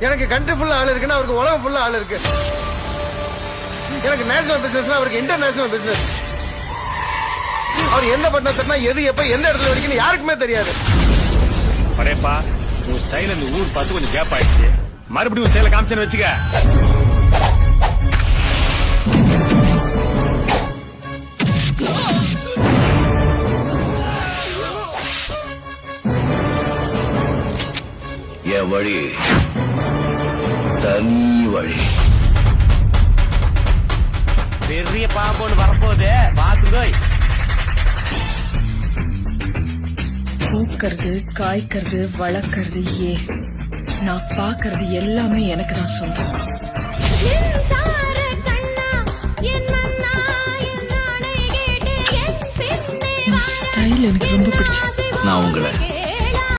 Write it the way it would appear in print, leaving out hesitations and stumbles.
எனக்கு கண்ட்ரி ஃபுல்லா ஆள் இருக்குன்னா அவருக்கு உலகம் ஃபுல்லா ஆள் இருக்கு. எனக்கு நேஷனல் பிசினஸ் அவருக்கு இன்டர்நேஷனல் பிசினஸ். அவர் எந்த பட்டம் தட்டினா எது எப்ப எந்த இடத்துல வரைக்கும் யாருக்குமே தெரியாது. பரேப்பா உன் ஸ்டைல இந்த ஊர் பார்த்து கொஞ்சம் கேப் ஆயிடுச்சு. மறுபடியும் ஸ்டைல காமிச்சேன்னு வச்சுக்க. என் வழி தனி வழி. பெரிய பாம்பு வரப்போகுது பாத்துக்கோய். பூக்கிறது காய்க்கிறது வளர்க்கறது நான் பாக்குறது எல்லாமே எனக்கு தான் சொந்தம். ஸ்டைல் எனக்கு ரொம்ப பிடிச்சது. நான் உங்களை